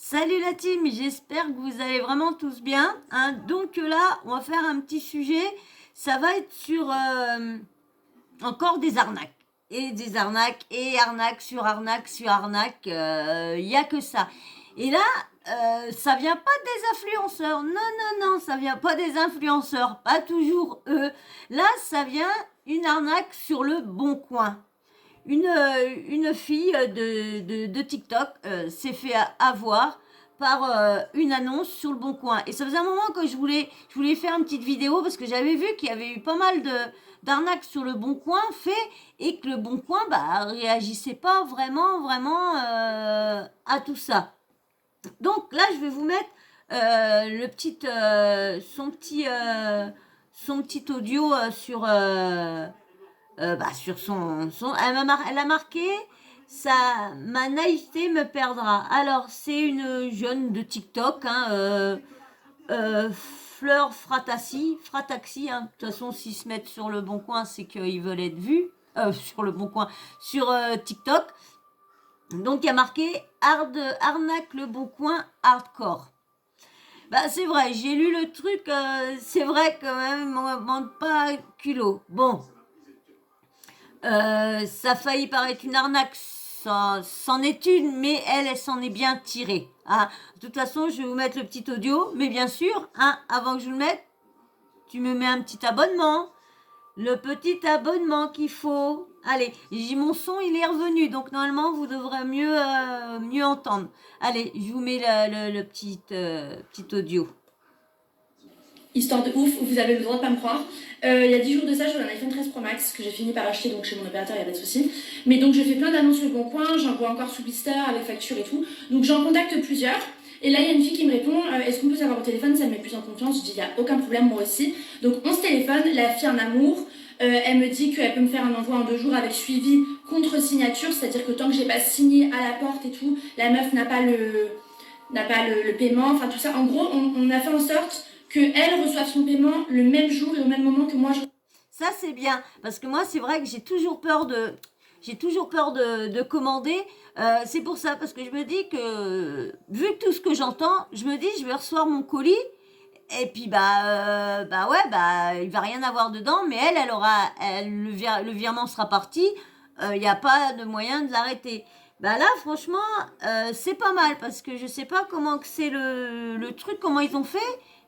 Salut la team, j'espère que vous allez vraiment tous bien. Hein. Donc là, on va faire un petit sujet. Ça va être sur encore des arnaques. Et des arnaques, et arnaques sur arnaques sur arnaques. Il n'y a que ça. Et là, ça vient pas des influenceurs. Non, non, non, ça vient pas des influenceurs. Pas toujours eux. Là, ça vient une arnaque sur le bon coin. Une fille de TikTok s'est fait avoir par une annonce sur le Bon Coin. Et ça faisait un moment que je voulais faire une petite vidéo parce que j'avais vu qu'il y avait eu pas mal d'arnaques sur le Bon Coin fait et que le Bon Coin réagissait pas vraiment à tout ça. Donc là, je vais vous mettre son petit audio sur elle a marqué ma naïveté me perdra. Alors, c'est une jeune de TikTok, hein, Fleur Frataxi, hein. De toute façon, s'ils se mettent sur le bon coin, c'est qu'ils veulent être vus. Sur le bon coin, sur TikTok. Donc, il y a marqué arnaque le bon coin hardcore. Bah, c'est vrai, j'ai lu le truc, c'est vrai quand même, on manque pas culot. Bon, ça a failli paraître une arnaque, c'en est une, mais elle s'en est bien tirée. Ah, de toute façon, je vais vous mettre le petit audio, mais bien sûr, hein, avant que je vous le mette, tu me mets un petit abonnement. Le petit abonnement qu'il faut. Allez, mon son, il est revenu, donc normalement, vous devrez mieux entendre. Allez, je vous mets le petit audio. Histoire de ouf, vous avez le droit de pas me croire. Il y a 10 jours de ça, j'avais un iPhone 13 Pro Max que j'ai fini par acheter donc chez mon opérateur, il n'y a pas de souci. Mais donc je fais plein d'annonces sur le bon coin, j'envoie encore sous blister avec facture et tout. Donc j'en contacte plusieurs. Et là, il y a une fille qui me répond est-ce qu'on peut savoir au téléphone, ça me met plus en confiance. Je dis il n'y a aucun problème, moi aussi. Donc on se téléphone, la fille en amour. Elle me dit qu'elle peut me faire un envoi en 2 jours avec suivi contre signature, c'est-à-dire que tant que j'ai pas signé à la porte et tout, la meuf n'a pas le paiement, enfin tout ça. En gros, on a fait en sorte qu'elle reçoive son paiement le même jour et au même moment que moi. Ça, c'est bien. Parce que moi, c'est vrai que j'ai toujours peur de commander. C'est pour ça, parce que je me dis que, vu que tout ce que j'entends, je me dis, je vais recevoir mon colis. Et puis, il va rien avoir dedans. Mais le virement sera parti. Il n'y a pas de moyen de l'arrêter. Bah là, franchement, c'est pas mal. Parce que je sais pas comment que c'est le truc, comment ils ont fait.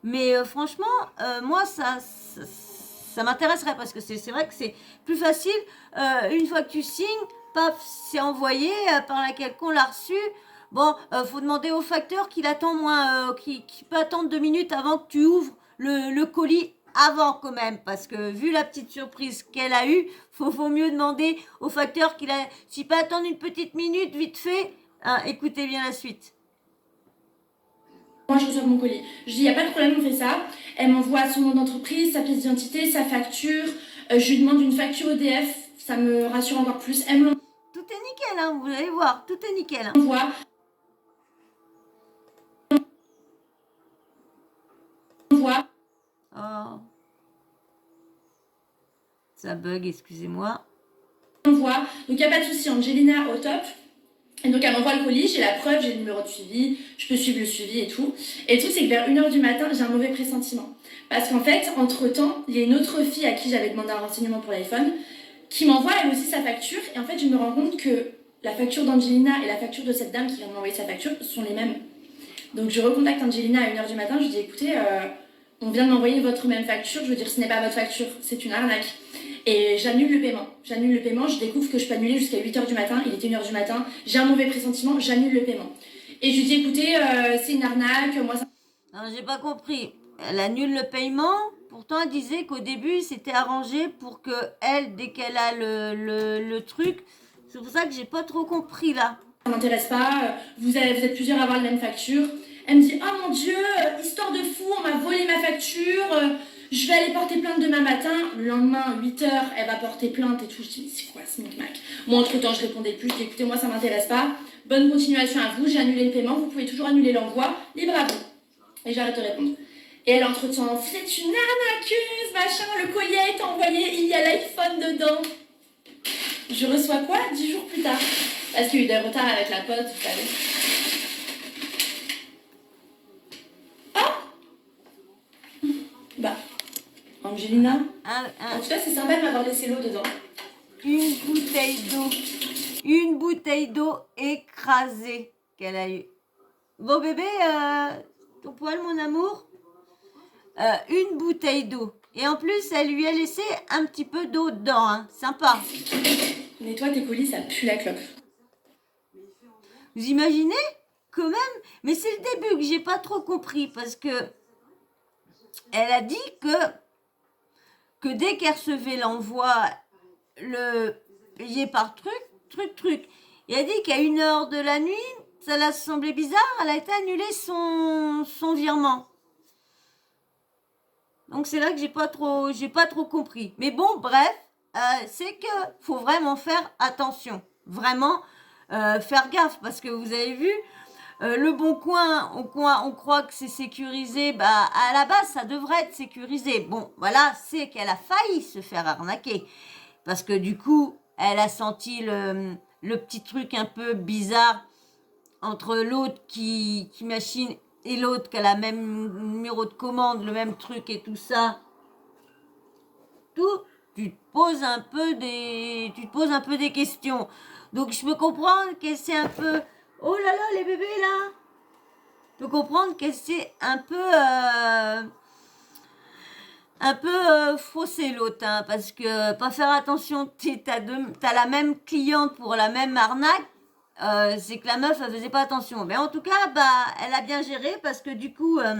Mais franchement, moi, ça m'intéresserait parce que c'est vrai que c'est plus facile. Une fois que tu signes, paf, c'est envoyé par laquelle qu'on l'a reçu. Bon, faut demander au facteur qu'il attend qui peut attendre 2 minutes avant que tu ouvres le colis avant quand même, parce que vu la petite surprise qu'elle a eue, faut mieux demander au facteur s'il peut attendre une petite minute vite fait. Hein, écoutez bien la suite. Moi, je reçois mon colis. Je dis, il n'y a pas de problème, on fait ça. Elle m'envoie son nom d'entreprise, sa pièce d'identité, sa facture. Je lui demande une facture EDF, ça me rassure encore plus. Elle me Tout est nickel, hein, vous allez voir, tout est nickel. Hein. l'envoie. Oh. Ça bug, excusez-moi. Donc il n'y a pas de souci, Angelina au top. Et donc elle m'envoie le colis, j'ai la preuve, j'ai le numéro de suivi, je peux suivre le suivi et tout. Et le truc c'est que vers 1h du matin, j'ai un mauvais pressentiment. Parce qu'en fait, entre-temps, il y a une autre fille à qui j'avais demandé un renseignement pour l'iPhone qui m'envoie elle aussi sa facture. Et en fait, je me rends compte que la facture d'Angelina et la facture de cette dame qui vient de m'envoyer sa facture sont les mêmes. Donc je recontacte Angelina à 1h du matin, je lui dis écoutez, on vient de m'envoyer votre même facture, je veux dire ce n'est pas votre facture, c'est une arnaque. Et j'annule le paiement. Je découvre que je peux annuler jusqu'à 8h du matin, il était 1h du matin, j'ai un mauvais pressentiment, j'annule le paiement. Et je lui dis écoutez, c'est une arnaque, moi ça... Non, j'ai pas compris. Elle annule le paiement. Pourtant, elle disait qu'au début, c'était arrangé pour que elle, dès qu'elle a le truc, c'est pour ça que j'ai pas trop compris là. Ça m'intéresse pas, vous êtes plusieurs à avoir la même facture. Elle me dit oh mon dieu, histoire de fou, on m'a volé ma facture, je vais aller porter plainte demain matin. Le lendemain, 8h, elle va porter plainte et tout. Je dis c'est quoi ce micmac? Moi entre temps je répondais plus, je dis écoutez moi ça m'intéresse pas, bonne continuation à vous, j'ai annulé le paiement, vous pouvez toujours annuler l'envoi, libre à vous. Et j'arrête de répondre. Et elle entre-temps, vous êtes une arnaqueuse, machin, le collier est envoyé, il y a l'iPhone dedans. Je reçois quoi 10 jours plus tard? Parce qu'il y a eu des retards avec la pote, vous savez. Angelina. un- En tout cas, c'est sympa de m'avoir laissé l'eau dedans. une bouteille d'eau. Une bouteille d'eau écrasée qu'elle a eue. Bon bébé, ton poil mon amour, une bouteille d'eau. Et en plus, elle lui a laissé un petit peu d'eau dedans, hein. Sympa. Nettoie tes colis, ça pue la clope. Vous imaginez? Quand même. Mais c'est le début que j'ai pas trop compris parce que elle a dit que dès qu'elle recevait l'envoi, le payé par truc. Il a dit qu'à 1h de la nuit, ça l'a semblé bizarre, elle a été annulée son virement. Donc c'est là que j'ai pas trop compris. Mais bon, bref, c'est que faut vraiment faire attention, vraiment faire gaffe parce que vous avez vu. Le Bon Coin, on croit que c'est sécurisé. Bah, à la base, ça devrait être sécurisé. Bon, voilà, c'est qu'elle a failli se faire arnaquer. Parce que du coup, elle a senti le petit truc un peu bizarre entre l'autre qui machine et l'autre qui a la même numéro de commande, le même truc et tout ça. Tout, tu te poses un peu des questions. Donc, je peux comprendre qu'elle s'est un peu... Oh là là, les bébés, là. Je peux comprendre qu'elle s'est un peu faussée, l'autre, hein, parce que pas faire attention, t'as la même cliente pour la même arnaque, c'est que la meuf, elle faisait pas attention. Mais en tout cas, bah, elle a bien géré, parce que du coup, bah,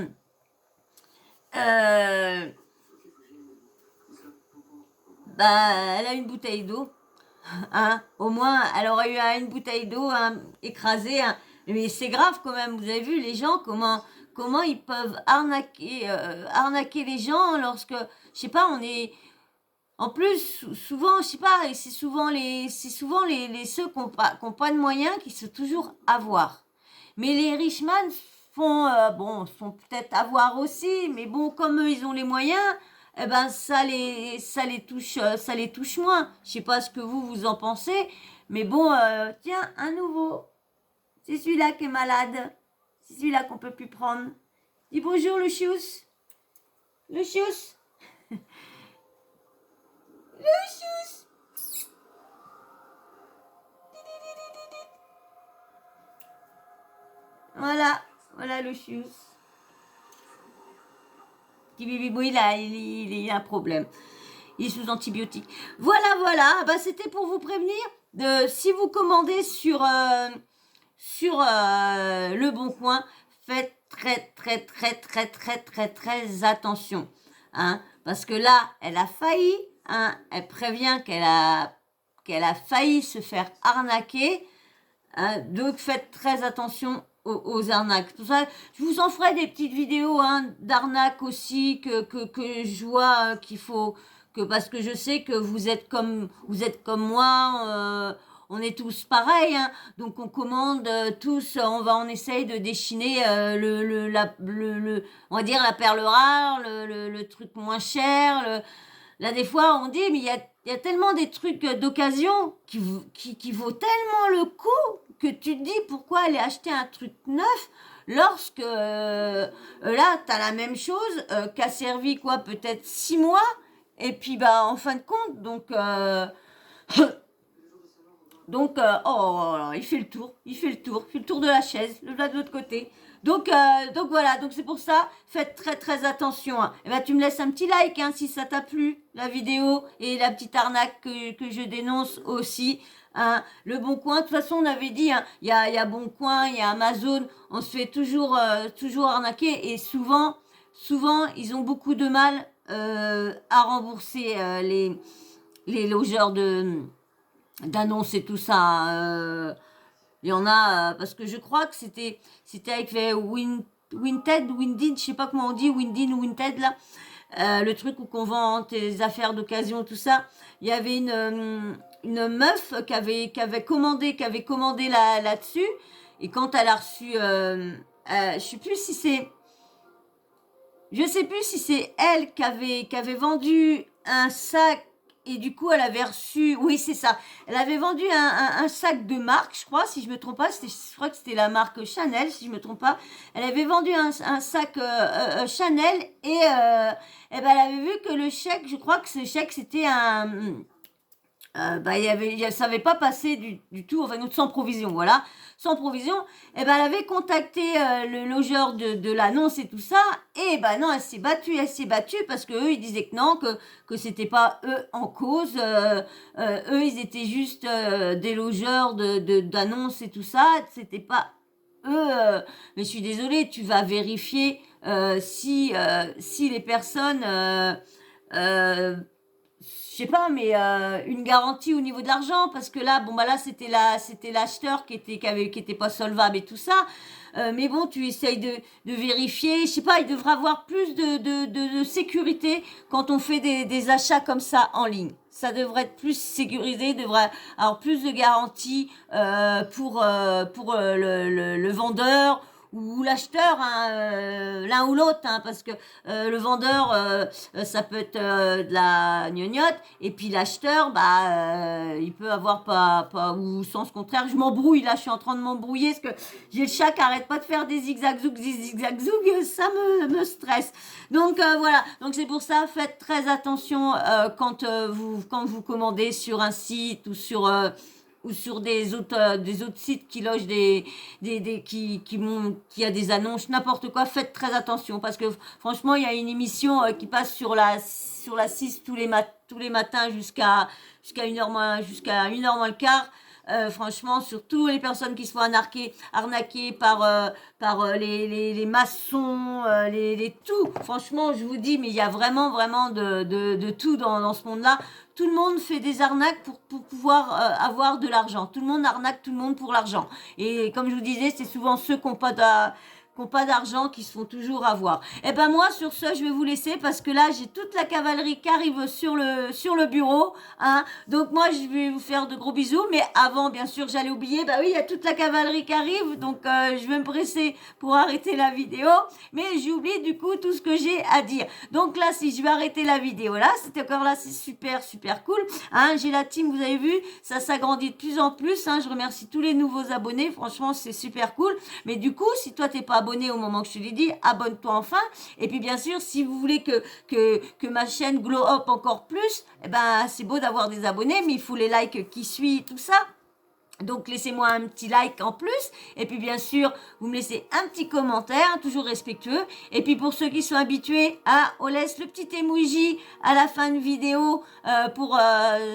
elle a une bouteille d'eau. Hein, au moins, elle aurait eu une bouteille d'eau écrasée. Hein. Mais c'est grave quand même. Vous avez vu les gens comment ils peuvent arnaquer les gens lorsque, je sais pas, on est. En plus, souvent, je sais pas, et c'est souvent les ceux qui ont pas de moyens qui se toujours avoir. Mais les richemans font peut-être avoir aussi, mais bon, comme eux, ils ont les moyens, eh ben, ça les touche moins. Je sais pas ce que vous en pensez, mais bon, tiens, un nouveau. C'est celui-là qui est malade. C'est celui-là qu'on peut plus prendre. Dis bonjour, Lucius. Lucius. Lucius. Voilà Lucius. Petit bibibou, il a un problème. Il est sous antibiotiques. Voilà. Bah, c'était pour vous prévenir. Si vous commandez sur Le Bon Coin, faites très attention. Hein, parce que là, elle a failli. Hein, elle prévient qu'elle a failli se faire arnaquer. Hein, donc faites très attention aux arnaques. Pour ça, je vous en ferai des petites vidéos d'arnaques aussi que je vois qu'il faut parce que je sais que vous êtes comme moi. On est tous pareils, hein, donc on commande tous, on essaye de déchiner on va dire la perle rare, le truc moins cher. Là, des fois, on dit, mais il y a tellement des trucs d'occasion qui vaut tellement le coup que tu te dis pourquoi aller acheter un truc neuf lorsque là, tu as la même chose qui a servi quoi, peut-être 6 mois, et puis bah en fin de compte, donc il fait le tour, il fait le tour de la chaise, le là de l'autre côté. Donc voilà, donc c'est pour ça, faites très attention. Hein. Et ben tu me laisses un petit like hein, si ça t'a plu, la vidéo et la petite arnaque que je dénonce aussi. Hein. Le Bon Coin, de toute façon on avait dit, hein, y a Bon Coin, il y a Amazon, on se fait toujours arnaquer et souvent ils ont beaucoup de mal à rembourser les logeurs d'annonces et tout ça. Il y en a, parce que je crois que c'était avec Winted, je sais pas comment on dit, Windin ou Winted, là. Le truc où qu'on vend tes affaires d'occasion, tout ça. Il y avait une meuf qui avait commandé là-dessus. Et quand elle a reçu, je sais plus si c'est elle qui avait vendu un sac Et du coup, elle avait reçu, oui, c'est ça. Elle avait vendu un sac de marque, je crois, si je me trompe pas. Je crois que c'était la marque Chanel, si je me trompe pas. Elle avait vendu un sac Chanel et ben, elle avait vu que le chèque, je crois que ce chèque, c'était ça n'avait pas passé du tout, enfin, sans provision, voilà, sans provision. Et ben, elle avait contacté le logeur de l'annonce et tout ça. Et ben non, elle s'est battue parce que eux, ils disaient que non, que c'était pas eux en cause. Eux, ils étaient juste des logeurs d'annonces et tout ça. C'était pas eux. Mais je suis désolée, tu vas vérifier si les personnes je sais pas, mais une garantie au niveau de l'argent, parce que là, bon bah là c'était l'acheteur qui était pas solvable et tout ça. Mais bon, tu essayes de vérifier. Je sais pas, il devrait avoir plus de sécurité quand on fait des achats comme ça en ligne. Ça devrait être plus sécurisé, il devrait avoir plus de garantie pour le vendeur ou l'acheteur, hein, l'un ou l'autre, hein, parce que le vendeur, ça peut être de la gnognotte, et puis l'acheteur, il peut avoir ou sens contraire. Je m'embrouille, là, je suis en train de m'embrouiller, parce que j'ai le chat qui arrête pas de faire des zigzag-zoug, ça me stresse. Donc voilà, donc c'est pour ça, faites très attention quand vous commandez sur un site ou sur des autres sites qui logent qui a des annonces, n'importe quoi, faites très attention parce que franchement, il y a une émission qui passe sur la 6 tous les matins jusqu'à 1h moins le quart. Franchement, sur toutes les personnes qui se font arnaquer par les maçons, les tout. Franchement, je vous dis, mais il y a vraiment, vraiment de tout dans ce monde-là. Tout le monde fait des arnaques pour pouvoir avoir de l'argent. Tout le monde arnaque tout le monde pour l'argent. Et comme je vous disais, c'est souvent ceux qui n'ont pas d'argent qui se font toujours avoir. Et ben moi, sur ce, je vais vous laisser parce que là, j'ai toute la cavalerie qui arrive sur le bureau. Hein. Donc moi, je vais vous faire de gros bisous. Mais avant, bien sûr, j'allais oublier, bah oui, il y a toute la cavalerie qui arrive. Donc je vais me presser pour arrêter la vidéo. Mais j'oublie du coup tout ce que j'ai à dire. Donc là, si je vais arrêter la vidéo là, c'était encore là, c'est super, super cool. Hein, j'ai la team, vous avez vu, ça s'agrandit de plus en plus. Hein, je remercie tous les nouveaux abonnés. Franchement, c'est super cool. Mais du coup, si toi, t'es pas abonné au moment que je te l'ai dit, abonne-toi enfin. Et puis bien sûr, si vous voulez que ma chaîne glow up encore plus, eh ben c'est beau d'avoir des abonnés, mais il faut les likes qui suivent, tout ça. Donc laissez-moi un petit like en plus et puis bien sûr vous me laissez un petit commentaire toujours respectueux et puis pour ceux qui sont habitués on laisse le petit emoji à la fin de vidéo pour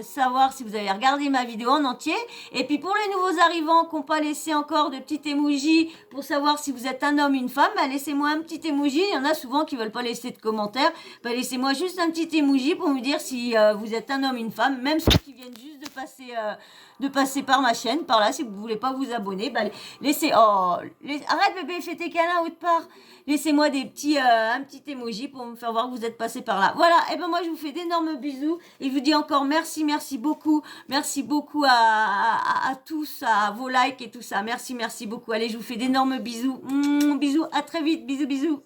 savoir si vous avez regardé ma vidéo en entier et puis pour les nouveaux arrivants qui n'ont pas laissé encore de petit emoji pour savoir si vous êtes un homme ou une femme, laissez-moi un petit emoji. Il y en a souvent qui veulent pas laisser de commentaires, laissez-moi juste un petit emoji pour me dire si vous êtes un homme ou une femme, même ceux qui viennent juste de passer par ma chaîne, par là, si vous voulez pas vous abonner, arrête bébé, fais tes câlins autre part. Laissez-moi un petit emoji pour me faire voir que vous êtes passé par là. Voilà, et ben moi je vous fais d'énormes bisous et je vous dis encore merci beaucoup à tous, à vos likes et tout ça. Merci beaucoup. Allez, je vous fais d'énormes bisous. Bisous, à très vite, bisous.